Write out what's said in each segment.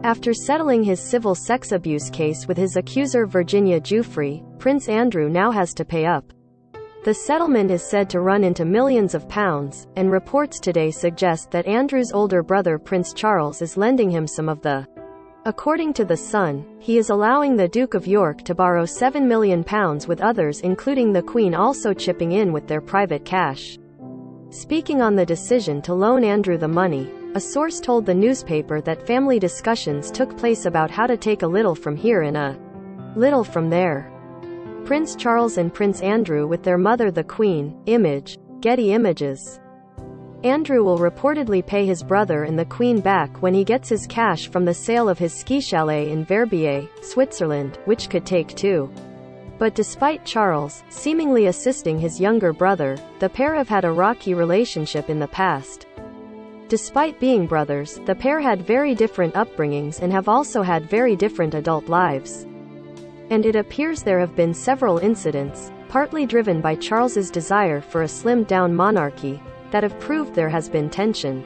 After settling his civil sex abuse case with his accuser Virginia Giuffre, Prince Andrew now has to pay up. The settlement is said to run into millions of pounds, and reports today suggest that Andrew's older brother Prince Charles is lending him some of the. According to The Sun, he is allowing the Duke of York to borrow £7 million with others including the Queen also chipping in with their private cash. Speaking on the decision to loan Andrew the money, a source told the newspaper that family discussions took place about how to take a little from here and a little from there. Prince Charles and Prince Andrew with their mother the Queen. Image, Getty Images. Andrew will reportedly pay his brother and the Queen back when he gets his cash from the sale of his ski chalet in Verbier, Switzerland, which could take 2. But despite Charles seemingly assisting his younger brother, the pair have had a rocky relationship in the past. Despite being brothers, the pair had very different upbringings and have also had very different adult lives. And it appears there have been several incidents, partly driven by Charles's desire for a slimmed-down monarchy, that have proved there has been tension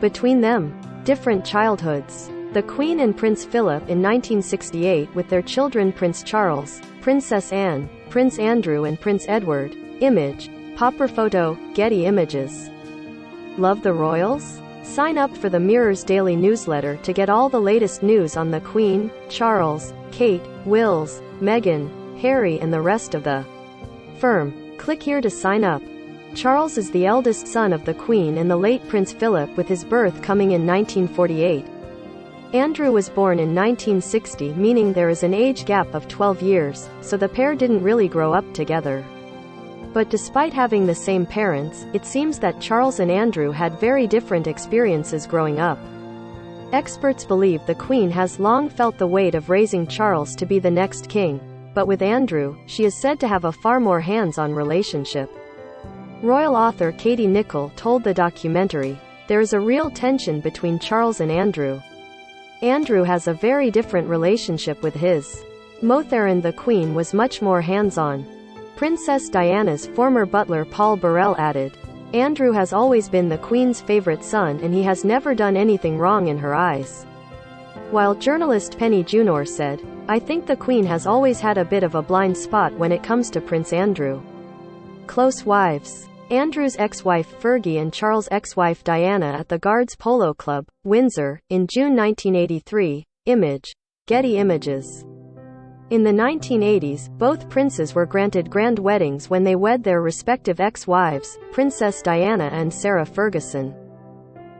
between them. Different childhoods. The Queen and Prince Philip in 1968 with their children Prince Charles, Princess Anne, Prince Andrew and Prince Edward. Image, Popper Photo, Getty Images. Love the royals? Sign up for the Mirror's daily newsletter to get all the latest news on the Queen, Charles, Kate, Wills, Meghan, Harry and the rest of the firm. Click here to sign up. Charles is the eldest son of the Queen and the late Prince Philip with his birth coming in 1948. Andrew was born in 1960 meaning there is an age gap of 12 years, so the pair didn't really grow up together. But despite having the same parents, it seems that Charles and Andrew had very different experiences growing up. Experts believe the Queen has long felt the weight of raising Charles to be the next king, but with Andrew, she is said to have a far more hands-on relationship. Royal author Katie Nicholl told the documentary, "There is a real tension between Charles and Andrew. Andrew has a very different relationship with his mother and the Queen was much more hands-on." Princess Diana's former butler Paul Burrell added, "Andrew has always been the Queen's favorite son and he has never done anything wrong in her eyes." While journalist Penny Junor said, "I think the Queen has always had a bit of a blind spot when it comes to Prince Andrew." Close wives. Andrew's ex-wife Fergie and Charles' ex-wife Diana at the Guards Polo Club, Windsor, in June 1983. Image, Getty Images. In the 1980s, both princes were granted grand weddings when they wed their respective ex-wives, Princess Diana and Sarah Ferguson.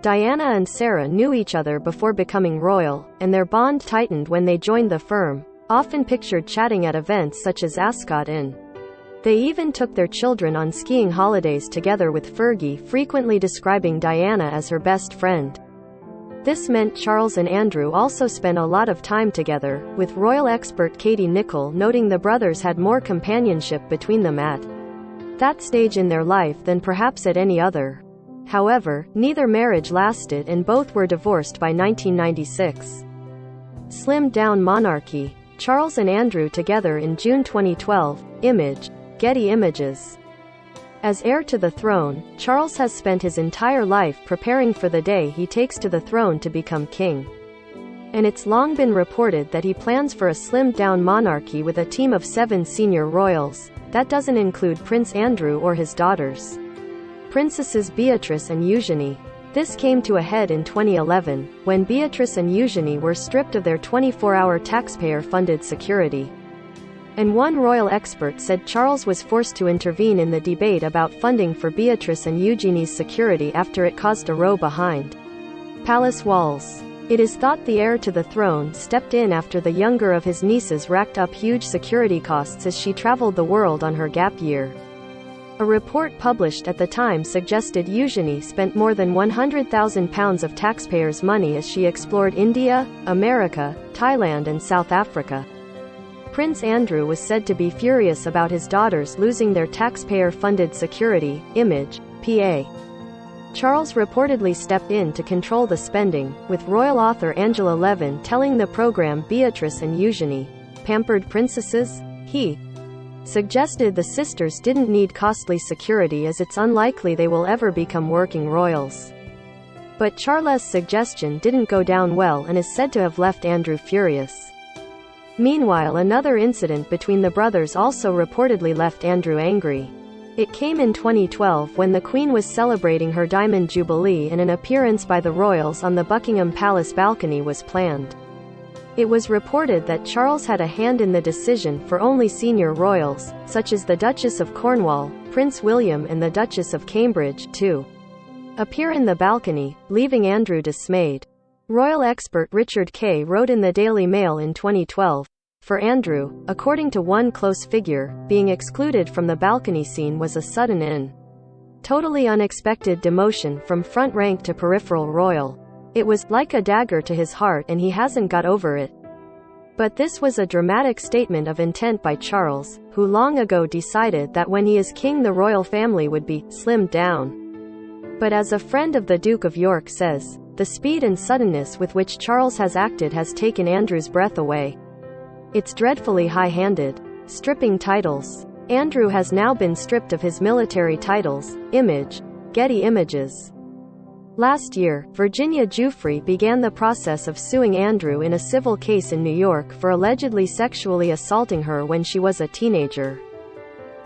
Diana and Sarah knew each other before becoming royal, and their bond tightened when they joined the firm, often pictured chatting at events such as Ascot Inn. They even took their children on skiing holidays together with Fergie frequently describing Diana as her best friend. This meant Charles and Andrew also spent a lot of time together, with royal expert Katie Nicholl noting the brothers had more companionship between them at that stage in their life than perhaps at any other. However, neither marriage lasted and both were divorced by 1996. Slimmed-down monarchy. Charles and Andrew together in June 2012. Image, Getty Images. As heir to the throne, Charles has spent his entire life preparing for the day he takes to the throne to become king. And it's long been reported that he plans for a slimmed-down monarchy with a team of 7 senior royals. That doesn't include Prince Andrew or his daughters, Princesses Beatrice and Eugenie. This came to a head in 2011, when Beatrice and Eugenie were stripped of their 24-hour taxpayer-funded security. And one royal expert said Charles was forced to intervene in the debate about funding for Beatrice and Eugenie's security after it caused a row behind palace walls. It is thought the heir to the throne stepped in after the younger of his nieces racked up huge security costs as she traveled the world on her gap year. A report published at the time suggested Eugenie spent more than £100,000 of taxpayers' money as she explored India, America, Thailand and South Africa. Prince Andrew was said to be furious about his daughters losing their taxpayer-funded security. Image, PA. Charles reportedly stepped in to control the spending, with royal author Angela Levin telling the program Beatrice and Eugenie, "Pampered princesses?" He suggested the sisters didn't need costly security as it's unlikely they will ever become working royals. But Charles' suggestion didn't go down well and is said to have left Andrew furious. Meanwhile, another incident between the brothers also reportedly left Andrew angry. It came in 2012 when the Queen was celebrating her Diamond Jubilee and an appearance by the royals on the Buckingham Palace balcony was planned. It was reported that Charles had a hand in the decision for only senior royals, such as the Duchess of Cornwall, Prince William and the Duchess of Cambridge, to appear in the balcony, leaving Andrew dismayed. Royal expert Richard Kay wrote in the Daily Mail in 2012, "For Andrew, according to one close figure, being excluded from the balcony scene was a sudden and totally unexpected demotion from front rank to peripheral royal. It was like a dagger to his heart and he hasn't got over it." But this was a dramatic statement of intent by Charles, who long ago decided that when he is king the royal family would be slimmed down. But as a friend of the Duke of York says, the speed and suddenness with which Charles has acted has taken Andrew's breath away. It's dreadfully high-handed. Stripping titles. Andrew has now been stripped of his military titles. Image. Getty Images. Last year, Virginia Giuffre began the process of suing Andrew in a civil case in New York for allegedly sexually assaulting her when she was a teenager.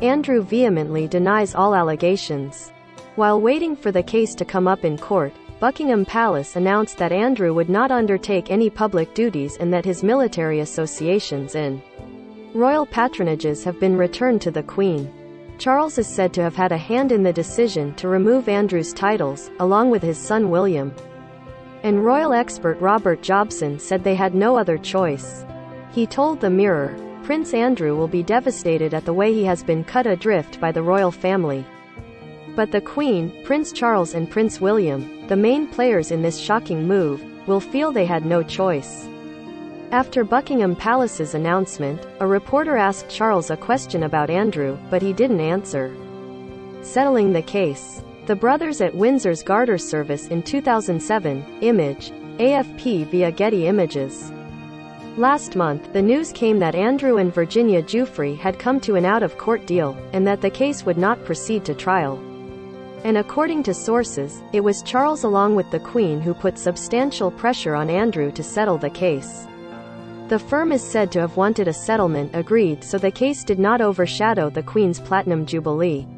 Andrew vehemently denies all allegations. While waiting for the case to come up in court, Buckingham Palace announced that Andrew would not undertake any public duties and that his military associations and royal patronages have been returned to the Queen. Charles is said to have had a hand in the decision to remove Andrew's titles, along with his son William. And royal expert Robert Jobson said they had no other choice. He told the Mirror, "Prince Andrew will be devastated at the way he has been cut adrift by the royal family. But the Queen, Prince Charles and Prince William, the main players in this shocking move, will feel they had no choice." After Buckingham Palace's announcement, a reporter asked Charles a question about Andrew, but he didn't answer. Settling the case. The brothers at Windsor's Garter service in 2007, Image. AFP via Getty Images. Last month, the news came that Andrew and Virginia Giuffre had come to an out-of-court deal, and that the case would not proceed to trial. And according to sources, it was Charles along with the Queen who put substantial pressure on Andrew to settle the case. The firm is said to have wanted a settlement agreed so the case did not overshadow the Queen's Platinum Jubilee.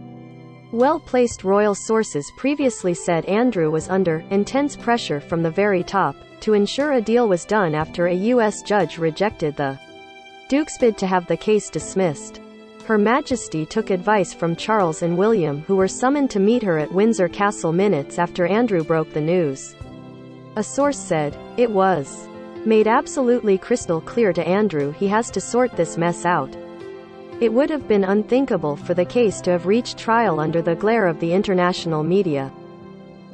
Well-placed royal sources previously said Andrew was under intense pressure from the very top to ensure a deal was done after a U.S. judge rejected the Duke's bid to have the case dismissed. Her Majesty took advice from Charles and William, who were summoned to meet her at Windsor Castle minutes after Andrew broke the news. A source said, "It was made absolutely crystal clear to Andrew he has to sort this mess out. It would have been unthinkable for the case to have reached trial under the glare of the international media.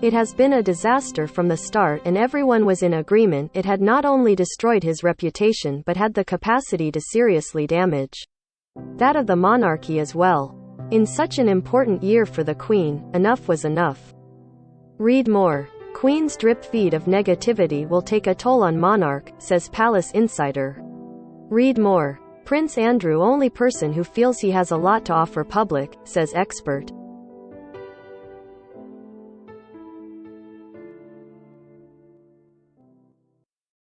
It has been a disaster from the start and everyone was in agreement it had not only destroyed his reputation but had the capacity to seriously damage that of the monarchy as well. In such an important year for the Queen, enough was enough." Read more. Queen's drip feed of negativity will take a toll on monarch, says Palace Insider. Read more. Prince Andrew only person who feels he has a lot to offer public, says expert.